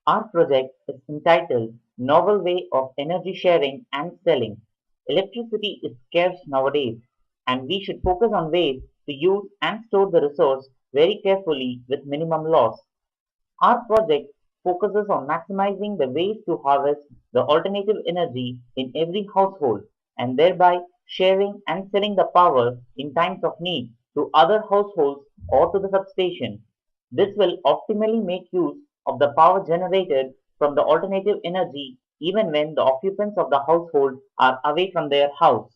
Our project is entitled Novel Way of Energy Sharing and Selling. Electricity is scarce nowadays, and we should focus on ways to use and store the resource very carefully with minimum loss. Our project focuses on maximizing the ways to harvest the alternative energy in every household and thereby sharing and selling the power in times of need to other households or to the substation. This will optimally make use of the power generated from the alternative energy even when the occupants of the household are away from their house.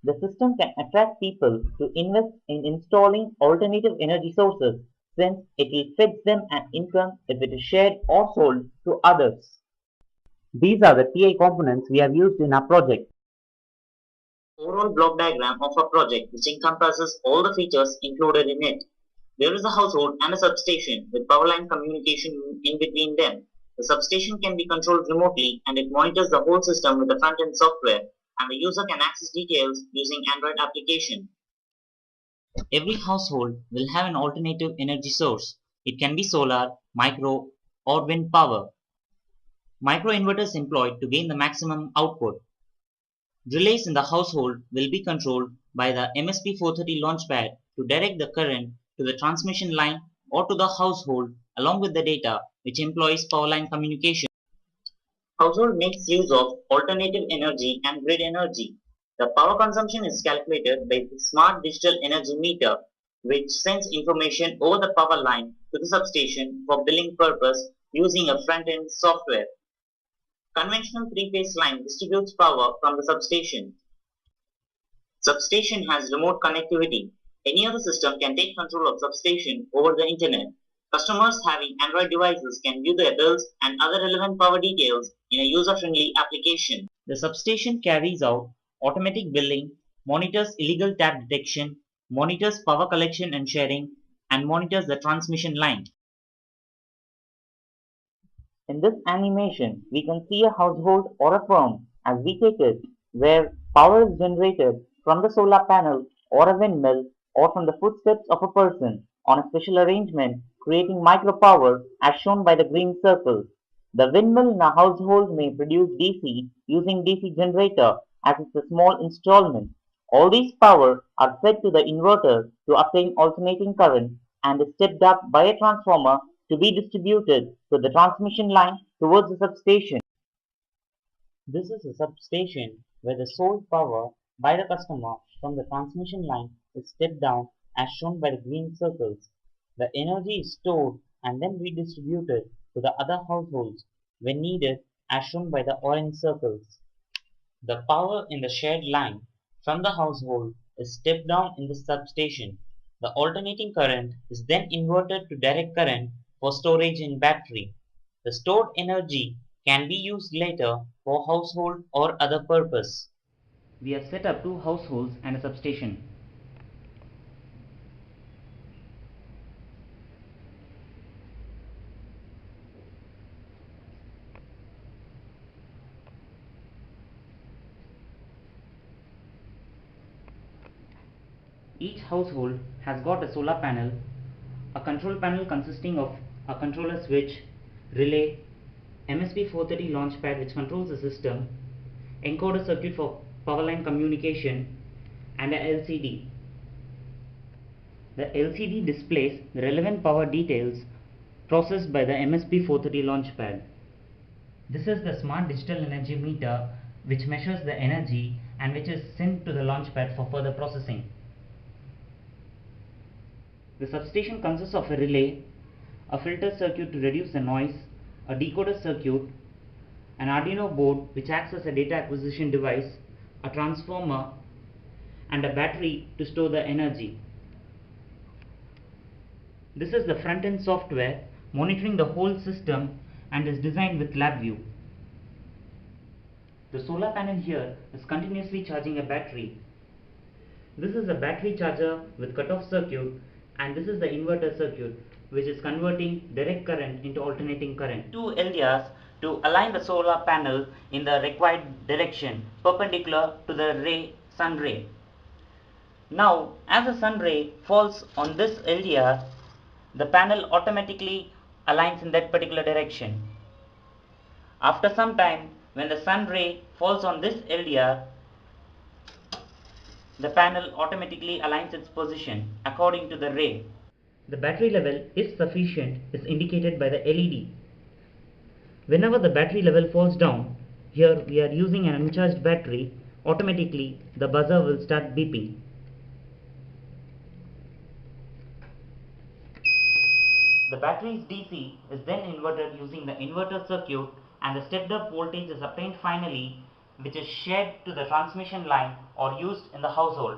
The system can attract people to invest in installing alternative energy sources since it will fetch them an income if it is shared or sold to others. These are the TI components we have used in our project. Overall block diagram of a project which encompasses all the features included in it. There is a household and a substation with power line communication in between them. The substation can be controlled remotely and it monitors the whole system with the front-end software, and the user can access details using Android application. Every household will have an alternative energy source. It can be solar, micro, or wind power. Microinverters employed to gain the maximum output. Relays in the household will be controlled by the MSP430 launchpad to direct the current to the transmission line or to the household along with the data which employs power line communication. Household makes use of alternative energy and grid energy. The power consumption is calculated by the smart digital energy meter which sends information over the power line to the substation for billing purpose using a front-end software. Conventional three-phase line distributes power from the substation. Substation has remote connectivity. Any other system can take control of substation over the internet. Customers having Android devices can view their bills and other relevant power details in a user-friendly application. The substation carries out automatic billing, monitors illegal tap detection, monitors power collection and sharing, and monitors the transmission line. In this animation, we can see a household or a firm, as we take it, where power is generated from the solar panel or a windmill or from the footsteps of a person on a special arrangement creating micropower as shown by the green circles. The windmill in a household may produce DC using DC generator as it's a small installment. All these power are fed to the inverter to obtain alternating current and is stepped up by a transformer to be distributed to the transmission line towards the substation. This is a substation where the sold power by the customer from the transmission line is stepped down as shown by the green circles. The energy is stored and then redistributed to the other households when needed as shown by the orange circles. The power in the shared line from the household is stepped down in the substation. The alternating current is then inverted to direct current for storage in battery. The stored energy can be used later for household or other purpose. We have set up two households and a substation. Each household has got a solar panel, a control panel consisting of a controller switch, relay, MSP430 launchpad which controls the system, encoder circuit for power line communication, and a LCD. The LCD displays the relevant power details processed by the MSP430 launchpad. This is the smart digital energy meter which measures the energy and which is sent to the launchpad for further processing. The substation consists of a relay, a filter circuit to reduce the noise, a decoder circuit, an Arduino board which acts as a data acquisition device, a transformer, and a battery to store the energy. This is the front-end software monitoring the whole system and is designed with LabView. The solar panel here is continuously charging a battery. This is a battery charger with cutoff circuit, and this is the inverter circuit which is converting direct current into alternating current. Two LDRs to align the solar panel in the required direction perpendicular to the sun ray. Now as the sun ray falls on this LDR, the panel automatically aligns in that particular direction. After some time, when the sun ray falls on this LDR, the panel automatically aligns its position according to the ray. The battery level, if sufficient, is indicated by the LED. Whenever the battery level falls down, here we are using an uncharged battery, automatically the buzzer will start beeping. The battery's DC is then inverted using the inverter circuit, and the stepped up voltage is obtained finally, which is shared to the transmission line or used in the household.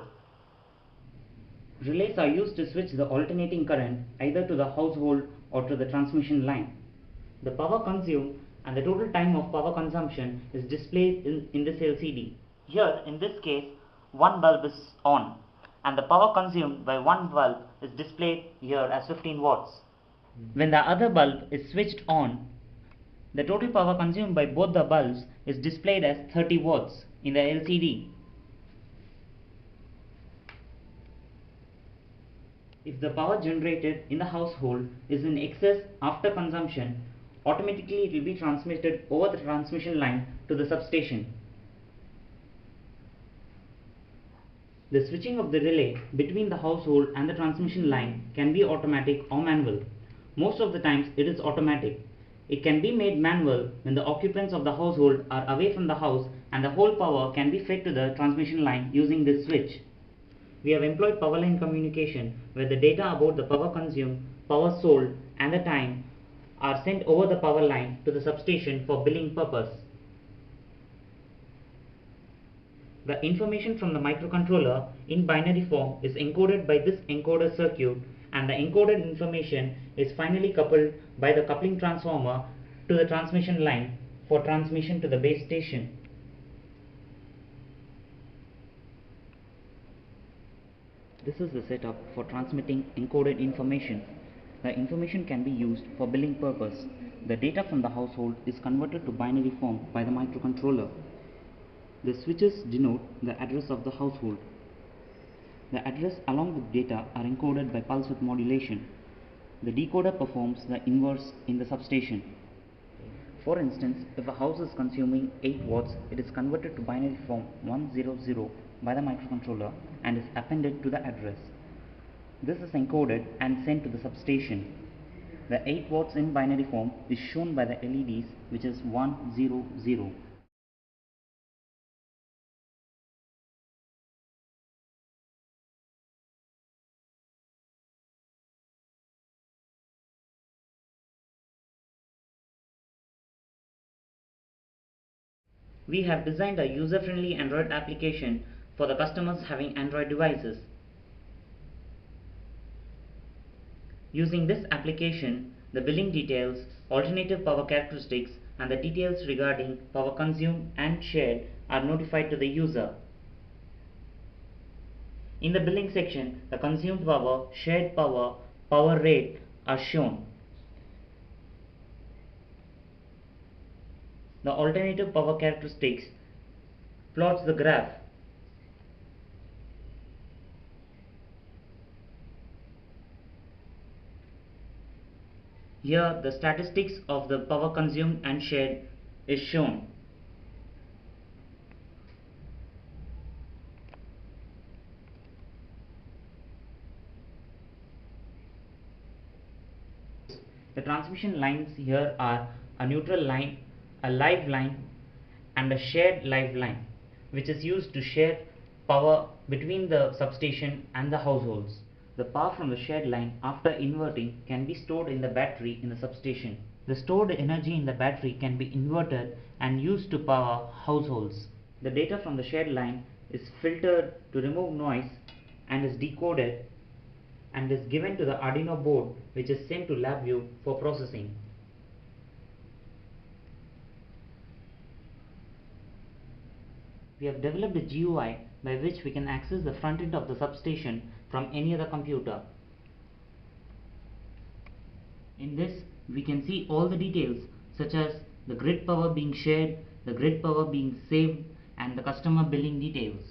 Relays are used to switch the alternating current either to the household or to the transmission line. The power consumed and the total time of power consumption is displayed in this LCD. Here, in this case, one bulb is on, and the power consumed by one bulb is displayed here as 15 watts. When the other bulb is switched on, the total power consumed by both the bulbs is displayed as 30 watts in the LCD. If the power generated in the household is in excess after consumption, automatically it will be transmitted over the transmission line to the substation. The switching of the relay between the household and the transmission line can be automatic or manual. Most of the times it is automatic. It can be made manual when the occupants of the household are away from the house and the whole power can be fed to the transmission line using this switch. We have employed power line communication where the data about the power consumed, power sold and the time are sent over the power line to the substation for billing purpose. The information from the microcontroller in binary form is encoded by this encoder circuit, and the encoded information is finally coupled by the coupling transformer to the transmission line for transmission to the base station. This is the setup for transmitting encoded information. The information can be used for billing purpose. The data from the household is converted to binary form by the microcontroller. The switches denote the address of the household. The address along with data are encoded by pulse width modulation. The decoder performs the inverse in the substation. For instance, if a house is consuming 8 watts, it is converted to binary form 100 by the microcontroller and is appended to the address. This is encoded and sent to the substation. The 8 watts in binary form is shown by the LEDs, which is 100. We have designed a user-friendly Android application for the customers having Android devices. Using this application, the billing details, alternative power characteristics, and the details regarding power consumed and shared are notified to the user. In the billing section, the consumed power, shared power, power rate are shown. The alternative power characteristics plots the graph. Here the statistics of the power consumed and shared is shown. The transmission lines here are a neutral line, a live line, and a shared live line, which is used to share power between the substation and the households. The power from the shared line after inverting can be stored in the battery in the substation. The stored energy in the battery can be inverted and used to power households. The data from the shared line is filtered to remove noise and is decoded and is given to the Arduino board, which is sent to LabView for processing. We have developed a GUI by which we can access the front end of the substation from any other computer. In this, we can see all the details such as the grid power being shared, the grid power being saved, and the customer billing details.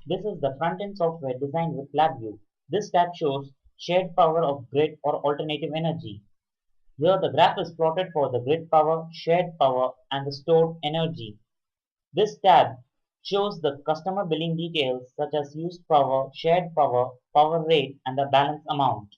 This is the front-end software designed with LabVIEW. This tab shows shared power of grid or alternative energy. Here the graph is plotted for the grid power, shared power, and the stored energy. This tab shows the customer billing details such as used power, shared power, power rate, and the balance amount.